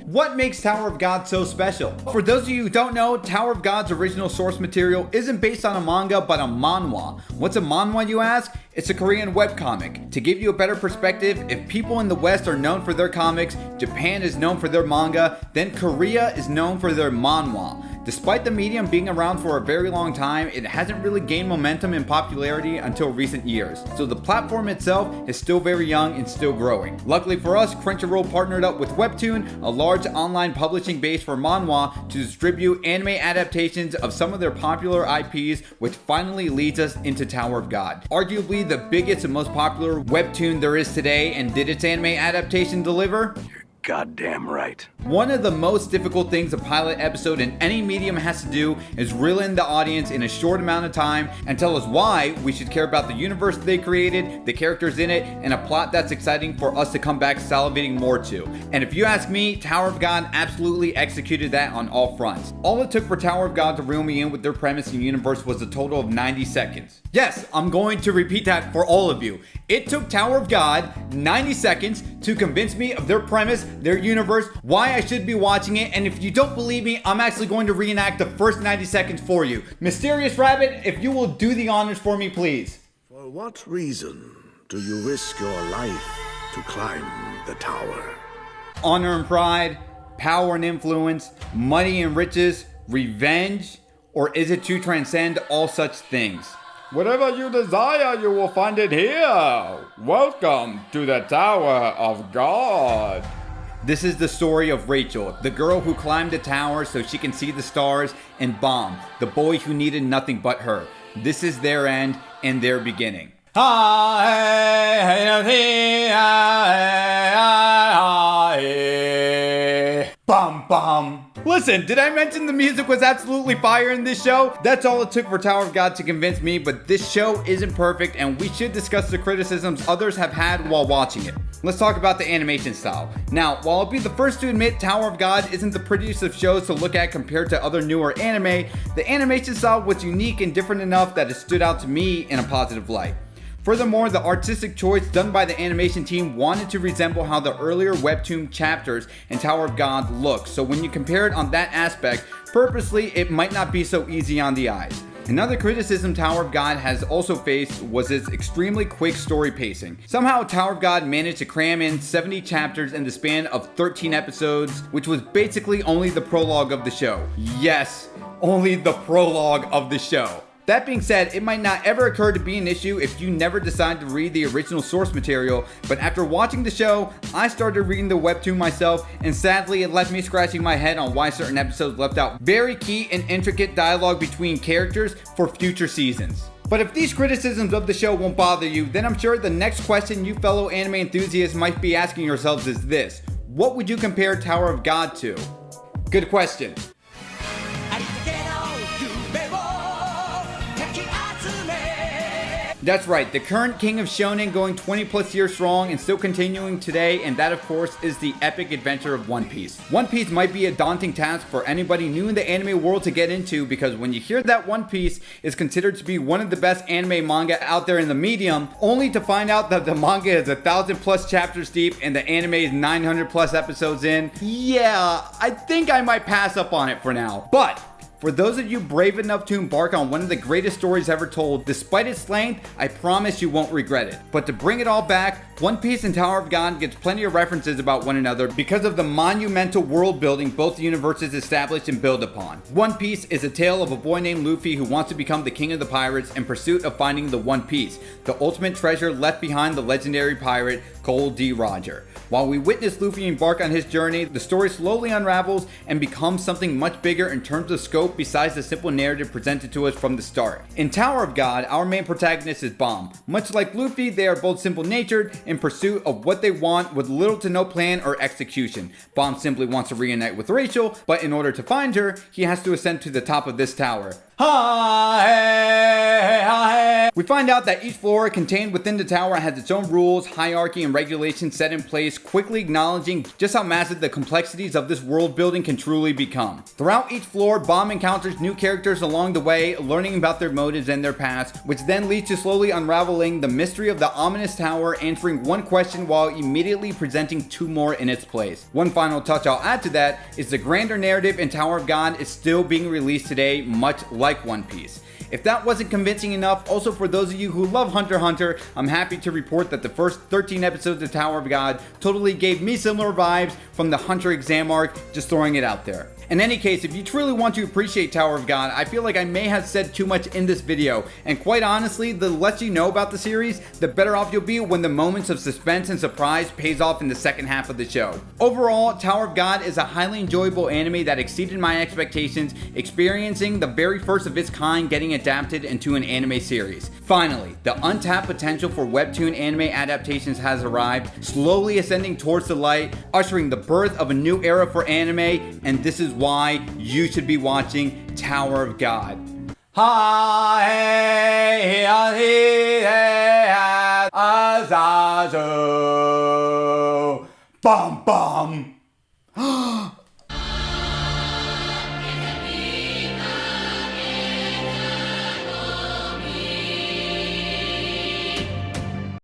What makes Tower of God so special? For those of you who don't know, Tower of God's original source material isn't based on a manga but a manhwa. What's a manhwa, you ask? It's a Korean webcomic. To give you a better perspective, if people in the West are known for their comics, Japan is known for their manga, then Korea is known for their manhwa. Despite the medium being around for a very long time, it hasn't really gained momentum and popularity until recent years. So the platform itself is still very young and still growing. Luckily for us, Crunchyroll partnered up with Webtoon, a large online publishing base for manhwa, to distribute anime adaptations of some of their popular IPs, which finally leads us into Tower of God. Arguably the biggest and most popular webtoon there is today, and did its anime adaptation deliver? Goddamn right. One of the most difficult things a pilot episode in any medium has to do is reel in the audience in a short amount of time and tell us why we should care about the universe they created, the characters in it, and a plot that's exciting for us to come back salivating more to. And if you ask me, Tower of God absolutely executed that on all fronts. All it took for Tower of God to reel me in with their premise and universe was a total of 90 seconds. Yes, I'm going to repeat that for all of you. It took Tower of God 90 seconds to convince me of their premise, their universe, why I should be watching it, and if you don't believe me, I'm actually going to reenact the first 90 seconds for you. Mysterious Rabbit, if you will do the honors for me, please. For what reason do you risk your life to climb the tower? Honor and pride, power and influence, money and riches, revenge, or is it to transcend all such things? Whatever you desire, you will find it here. Welcome to the Tower of God. This is the story of Rachel, the girl who climbed the tower so she can see the stars, and Bomb, the boy who needed nothing but her. This is their end and their beginning. Bum bum. Listen, did I mention the music was absolutely fire in this show? That's all it took for Tower of God to convince me, but this show isn't perfect and we should discuss the criticisms others have had while watching it. Let's talk about the animation style. Now, while I'll be the first to admit Tower of God isn't the prettiest of shows to look at compared to other newer anime, the animation style was unique and different enough that it stood out to me in a positive light. Furthermore, the artistic choice done by the animation team wanted to resemble how the earlier webtoon chapters in Tower of God look, so when you compare it on that aspect, purposely it might not be so easy on the eyes. Another criticism Tower of God has also faced was its extremely quick story pacing. Somehow Tower of God managed to cram in 70 chapters in the span of 13 episodes, which was basically only the prologue of the show. Yes, only the prologue of the show. That being said, it might not ever occur to be an issue if you never decide to read the original source material, but after watching the show, I started reading the webtoon myself, and sadly it left me scratching my head on why certain episodes left out very key and intricate dialogue between characters for future seasons. But if these criticisms of the show won't bother you, then I'm sure the next question you fellow anime enthusiasts might be asking yourselves is this: what would you compare Tower of God to? Good question. That's right, the current king of shonen going 20 plus years strong and still continuing today, and that of course is the epic adventure of One Piece. One Piece might be a daunting task for anybody new in the anime world to get into, because when you hear that One Piece is considered to be one of the best anime manga out there in the medium, only to find out that the manga is 1,000 plus chapters deep and the anime is 900 plus episodes in, yeah, I think I might pass up on it for now. But for those of you brave enough to embark on one of the greatest stories ever told, despite its length, I promise you won't regret it. But to bring it all back, One Piece and Tower of God gets plenty of references about one another because of the monumental world building both universes established and build upon. One Piece is a tale of a boy named Luffy who wants to become the king of the pirates in pursuit of finding the One Piece, the ultimate treasure left behind the legendary pirate Gold D. Roger. While we witness Luffy embark on his journey, the story slowly unravels and becomes something much bigger in terms of scope besides the simple narrative presented to us from the start. In Tower of God, our main protagonist is Bomb. Much like Luffy, they are both simple-natured in pursuit of what they want with little to no plan or execution. Bomb simply wants to reunite with Rachel, but in order to find her, he has to ascend to the top of this tower. We find out that each floor contained within the tower has its own rules, hierarchy, and regulations set in place, quickly acknowledging just how massive the complexities of this world building can truly become. Throughout each floor, Bomb encounters new characters along the way, learning about their motives and their past, which then leads to slowly unraveling the mystery of the ominous tower, answering one question while immediately presenting two more in its place. One final touch I'll add to that is the grander narrative in Tower of God is still being released today, much like One Piece. If that wasn't convincing enough, also for those of you who love Hunter x Hunter, I'm happy to report that the first 13 episodes of Tower of God totally gave me similar vibes from the Hunter exam arc, just throwing it out there. In any case, if you truly want to appreciate Tower of God, I feel like I may have said too much in this video, and quite honestly, the less you know about the series, the better off you'll be when the moments of suspense and surprise pays off in the second half of the show. Overall, Tower of God is a highly enjoyable anime that exceeded my expectations, experiencing the very first of its kind getting adapted into an anime series. Finally, the untapped potential for webtoon anime adaptations has arrived, slowly ascending towards the light, ushering the birth of a new era for anime, and this is why you should be watching Tower of God. Bum bum.